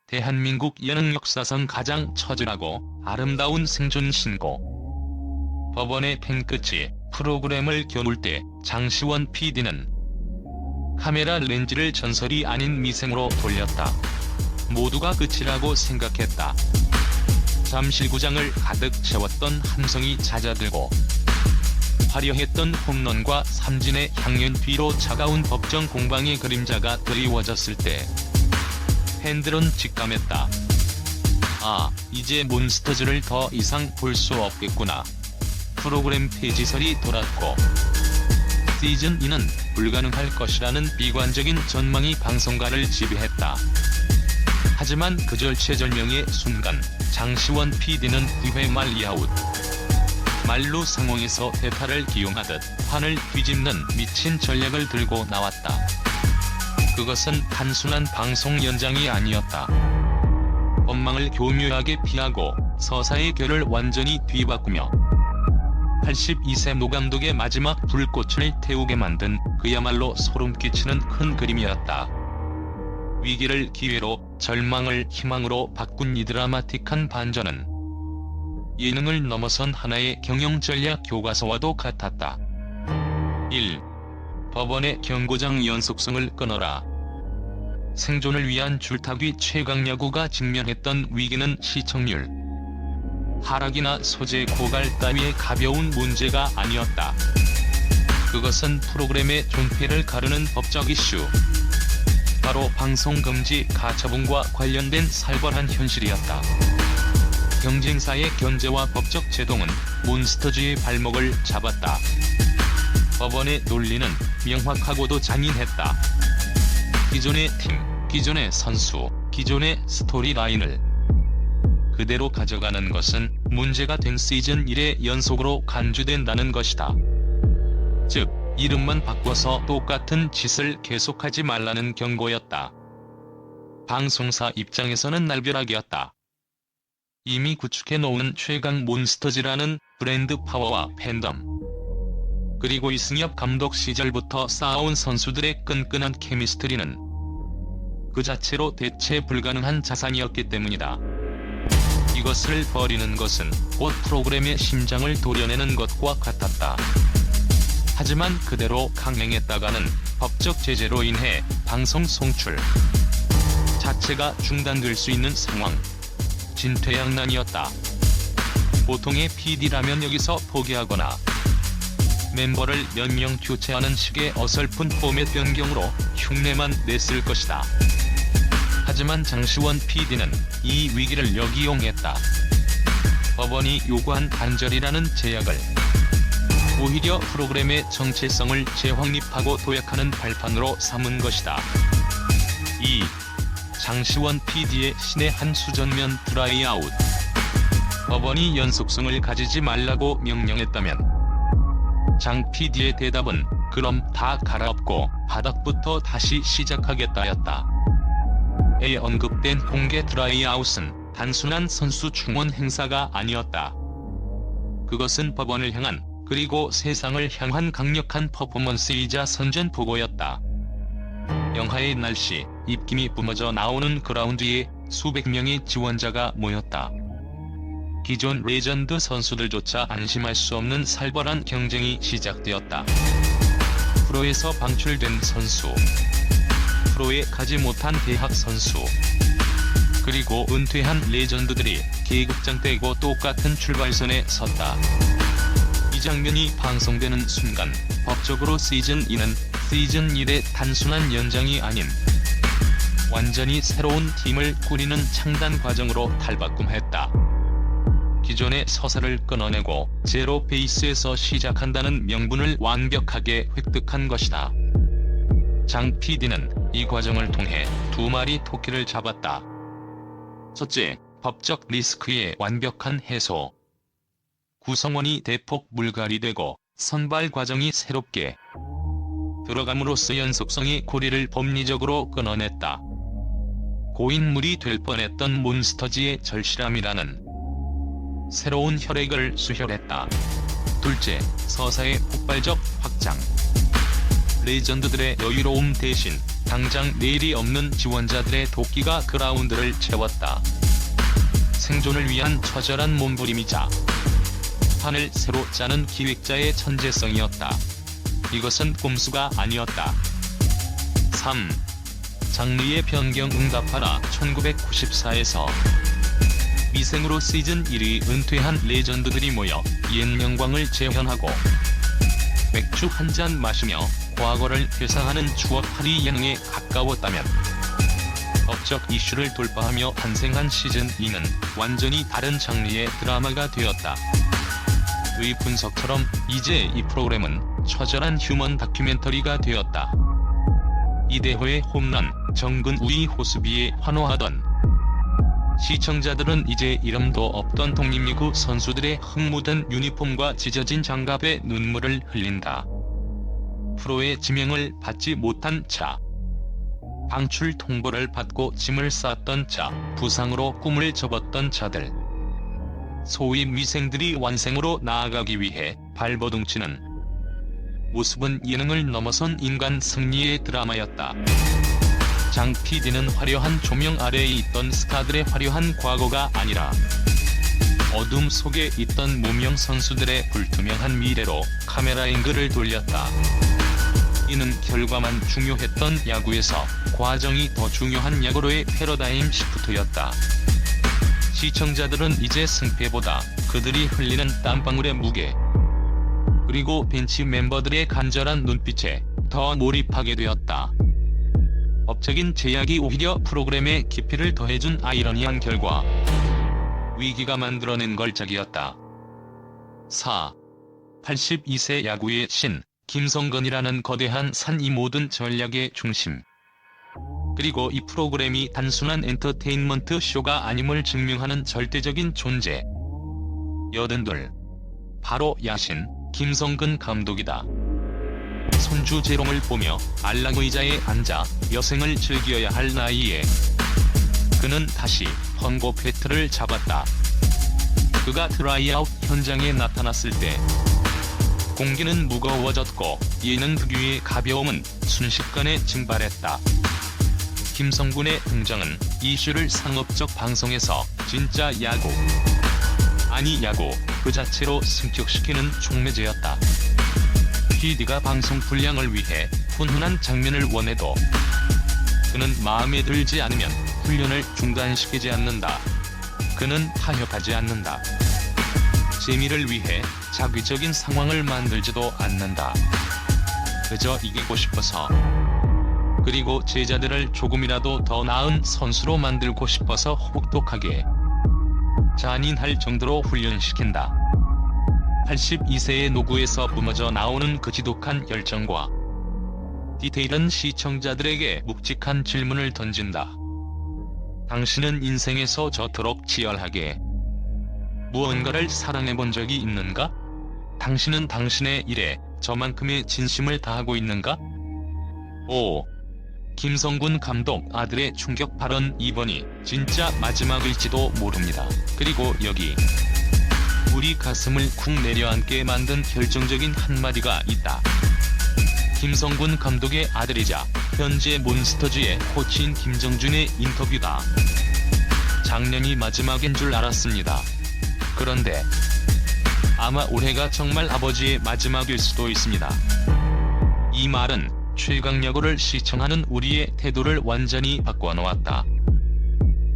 대한민국 예능 역사상 가장 처절하고 아름다운 생존 신고. 법원의 펜끝이 프로그램을 겨눌 때 장시원 PD는 카메라 렌즈를 전설이 아닌 미생으로 돌렸다. 모두가 끝이라고 생각했다. 잠실구장을 가득 채웠던 함성이 잦아들고 화려했던 홈런과 삼진의 향연 뒤로 차가운 법정 공방의 그림자가 드리워졌을 때 팬들은 직감했다. 아, 이제 몬스터즈를 더 이상 볼 수 없겠구나. 프로그램 폐지설이 돌았고 시즌2는 불가능할 것이라는 비관적인 전망이 방송가를 지배했다. 하지만 그 절체절명의 순간 장시원 PD는 9회 말 2아웃 말루 상황에서 대타를 기용하듯 판을 뒤집는 미친 전략을 들고 나왔다. 그것은 단순한 방송 연장이 아니었다. 법망을 교묘하게 피하고 서사의 결을 완전히 뒤바꾸며 82세 노 감독의 마지막 불꽃을 태우게 만든 그야말로 소름 끼치는 큰 그림이었다. 위기를 기회로, 절망을 희망으로 바꾼 이 드라마틱한 반전은 예능을 넘어선 하나의 경영전략 교과서와도 같았다. 1. 법원의 경고장 연속성을 끊어라. 생존을 위한 줄타기 최강야구가 직면했던 위기는 시청률 하락이나 소재 고갈 따위의 가벼운 문제가 아니었다. 그것은 프로그램의 존폐를 가르는 법적 이슈, 바로 방송금지 가처분과 관련된 살벌한 현실이었다. 경쟁사의 견제와 법적 제동은 몬스터즈의 발목을 잡았다. 법원의 논리는 명확하고도 잔인했다. 기존의 팀, 기존의 선수, 기존의 스토리라인을 그대로 가져가는 것은 문제가 된 시즌 1의 연속으로 간주된다는 것이다. 즉, 이름만 바꿔서 똑같은 짓을 계속하지 말라는 경고였다. 방송사 입장에서는 날벼락이었다. 이미 구축해놓은 최강 몬스터즈라는 브랜드 파워와 팬덤, 그리고 이승엽 감독 시절부터 쌓아온 선수들의 끈끈한 케미스트리는 그 자체로 대체 불가능한 자산이었기 때문이다. 이것을 버리는 것은 곧 프로그램의 심장을 도려내는 것과 같았다. 하지만 그대로 강행했다가는 법적 제재로 인해 방송 송출 자체가 중단될 수 있는 상황. 진퇴양난이었다. 보통의 PD라면 여기서 포기하거나 멤버를 몇 명 교체하는 식의 어설픈 포맷 변경으로 흉내만 냈을 것이다. 하지만 장시원 PD는 이 위기를 역이용했다. 법원이 요구한 단절이라는 제약을 오히려 프로그램의 정체성을 재확립하고 도약하는 발판으로 삼은 것이다. 2. 장시원 PD의 신의 한 수전면 드라이아웃. 법원이 연속성을 가지지 말라고 명령했다면 장 PD의 대답은 그럼 다 갈아엎고 바닥부터 다시 시작하겠다였다. 에 언급된 공개 드라이아웃은 단순한 선수 충원 행사가 아니었다. 그것은 법원을 향한, 그리고 세상을 향한 강력한 퍼포먼스이자 선전포고였다. 영하의 날씨, 입김이 뿜어져 나오는 그라운드에 수백 명의 지원자가 모였다. 기존 레전드 선수들조차 안심할 수 없는 살벌한 경쟁이 시작되었다. 프로에서 방출된 선수, 프로에 가지 못한 대학 선수, 그리고 은퇴한 레전드들이 계급장 떼고 똑같은 출발선에 섰다. 이 장면이 방송되는 순간 법적으로 시즌2는 시즌 1의 단순한 연장이 아닌 완전히 새로운 팀을 꾸리는 창단 과정으로 탈바꿈했다. 기존의 서사를 끊어내고 제로 베이스에서 시작한다는 명분을 완벽하게 획득한 것이다. 장 PD는 이 과정을 통해 두 마리 토끼를 잡았다. 첫째, 법적 리스크의 완벽한 해소. 구성원이 대폭 물갈이되고 선발 과정이 새롭게 들어감으로써 연속성의 고리를 법리적으로 끊어냈다. 고인물이 될 뻔했던 몬스터즈의 절실함이라는 새로운 혈액을 수혈했다. 둘째, 서사의 폭발적 확장. 레전드들의 여유로움 대신 당장 내일이 없는 지원자들의 도끼가 그라운드를 채웠다. 생존을 위한 처절한 몸부림이자 판을 새로 짜는 기획자의 천재성이었다. 이것은 꼼수가 아니었다. 3. 장르의 변경 응답하라. 1994에서 미생으로 시즌 1위 은퇴한 레전드들이 모여 옛 영광을 재현하고 맥주 한 잔 마시며 과거를 회상하는 추억팔이 예능에 가까웠다면, 법적 이슈를 돌파하며 탄생한 시즌 2는 완전히 다른 장르의 드라마가 되었다. 의 분석처럼 이제 이 프로그램은 처절한 휴먼 다큐멘터리가 되었다. 이대호의 홈런, 정근우의 호수비에 환호하던 시청자들은 이제 이름도 없던 독립리그 선수들의 흙 묻은 유니폼과 찢어진 장갑에 눈물을 흘린다. 프로의 지명을 받지 못한 자, 방출 통보를 받고 짐을 쌌던 자, 부상으로 꿈을 접었던 자들, 소위 미생들이 완생으로 나아가기 위해 발버둥치는 모습은 예능을 넘어선 인간 승리의 드라마였다. 장 PD는 화려한 조명 아래에 있던 스타들의 화려한 과거가 아니라 어둠 속에 있던 무명 선수들의 불투명한 미래로 카메라 앵글을 돌렸다. 이는 결과만 중요했던 야구에서 과정이 더 중요한 야구로의 패러다임 시프트였다. 시청자들은 이제 승패보다 그들이 흘리는 땀방울의 무게, 그리고 벤치 멤버들의 간절한 눈빛에 더 몰입하게 되었다. 법적인 제약이 오히려 프로그램의 깊이를 더해준 아이러니한 결과, 위기가 만들어낸 걸작이었다. 4. 82세 야구의 신, 김성근이라는 거대한 산. 이 모든 전략의 중심, 그리고 이 프로그램이 단순한 엔터테인먼트 쇼가 아님을 증명하는 절대적인 존재, 82. 바로 야신, 김성근 감독이다. 손주 재롱을 보며 안락 의자에 앉아 여생을 즐겨야 할 나이에 그는 다시 헌고 패트를 잡았다. 그가 트라이아웃 현장에 나타났을 때 공기는 무거워졌고 예능 특유의 가벼움은 순식간에 증발했다. 김성근의 등장은 이슈를 상업적 방송에서 진짜 야구, 아니 야구 그 자체로 승격시키는 촉매제였다. PD가 방송 분량을 위해 훈훈한 장면을 원해도 그는 마음에 들지 않으면 훈련을 중단시키지 않는다. 그는 타협하지 않는다. 재미를 위해 자기적인 상황을 만들지도 않는다. 그저 이기고 싶어서, 그리고 제자들을 조금이라도 더 나은 선수로 만들고 싶어서 혹독하게 잔인할 정도로 훈련시킨다. 82세의 노구에서 뿜어져 나오는 그 지독한 열정과 디테일은 시청자들에게 묵직한 질문을 던진다. 당신은 인생에서 저토록 치열하게 무언가를 사랑해본 적이 있는가? 당신은 당신의 일에 저만큼의 진심을 다하고 있는가? 5. 김성근 감독 아들의 충격 발언. 이번이 진짜 마지막일지도 모릅니다. 그리고 여기 우리 가슴을 쿵 내려앉게 만든 결정적인 한마디가 있다. 김성근 감독의 아들이자 현재 몬스터즈의 코치인 김정준의 인터뷰다. 작년이 마지막인 줄 알았습니다. 그런데 아마 올해가 정말 아버지의 마지막일 수도 있습니다. 이 말은 최강야구를 시청하는 우리의 태도를 완전히 바꿔놓았다.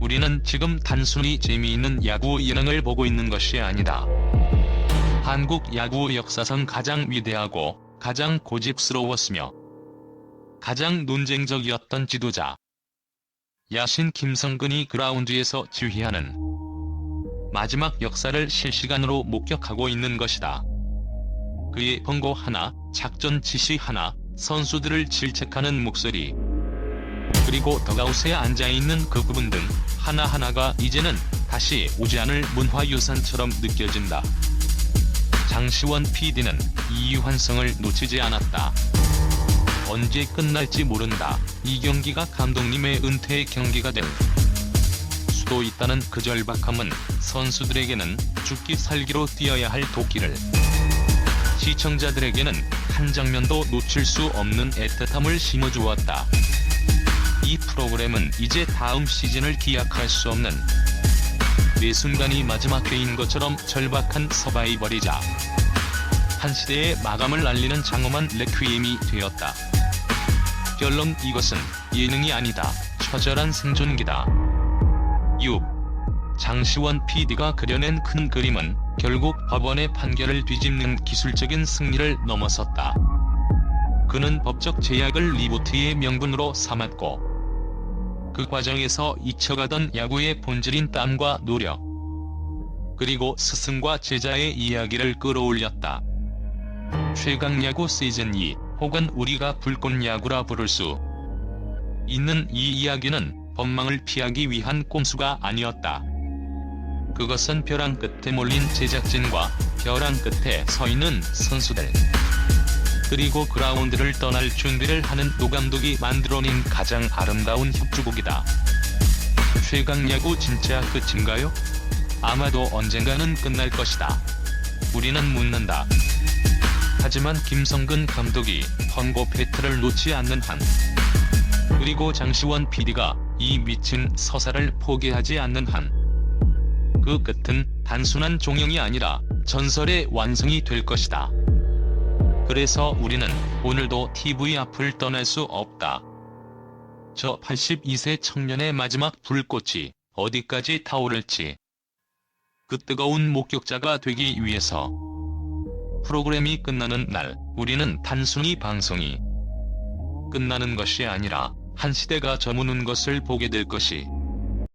우리는 지금 단순히 재미있는 야구 예능을 보고 있는 것이 아니다. 한국 야구 역사상 가장 위대하고 가장 고집스러웠으며 가장 논쟁적이었던 지도자, 야신 김성근이 그라운드에서 지휘하는 마지막 역사를 실시간으로 목격하고 있는 것이다. 그의 번고 하나, 작전 지시 하나, 선수들을 질책하는 목소리, 그리고 덕아웃에 앉아있는 그 부분 등 하나하나가 이제는 다시 오지 않을 문화유산처럼 느껴진다. 장시원 PD는 이 유한성을 놓치지 않았다. 언제 끝날지 모른다. 이 경기가 감독님의 은퇴의 경기가 될 수도 있다는 그 절박함은 선수들에게는 죽기 살기로 뛰어야 할 도끼를, 시청자들에게는 한 장면도 놓칠 수 없는 애틋함을 심어주었다. 이 프로그램은 이제 다음 시즌을 기약할 수 없는 매 순간이 마지막 회인 것처럼 절박한 서바이벌이자 한 시대의 마감을 알리는 장엄한 레퀴엠이 되었다. 결론, 이것은 예능이 아니다. 처절한 생존기다. 6. 장시원 PD가 그려낸 큰 그림은 결국 법원의 판결을 뒤집는 기술적인 승리를 넘어섰다. 그는 법적 제약을 리부트의 명분으로 삼았고 그 과정에서 잊혀가던 야구의 본질인 땀과 노력, 그리고 스승과 제자의 이야기를 끌어올렸다. 최강야구 시즌2 혹은 우리가 불꽃야구라 부를 수 있는 이 이야기는 법망을 피하기 위한 꼼수가 아니었다. 그것은 벼랑 끝에 몰린 제작진과 벼랑 끝에 서 있는 선수들, 그리고 그라운드를 떠날 준비를 하는 노감독이 만들어낸 가장 아름다운 협주곡이다. 최강야구 진짜 끝인가요? 아마도 언젠가는 끝날 것이다. 우리는 묻는다. 하지만 김성근 감독이 선고 패트를 놓지 않는 한, 그리고 장시원 PD가 이 미친 서사를 포기하지 않는 한, 그 끝은 단순한 종영이 아니라 전설의 완성이 될 것이다. 그래서 우리는 오늘도 TV 앞을 떠날 수 없다. 저 82세 청년의 마지막 불꽃이 어디까지 타오를지, 그 뜨거운 목격자가 되기 위해서 프로그램이 끝나는 날, 우리는 단순히 방송이 끝나는 것이 아니라 한 시대가 저무는 것을 보게 될 것이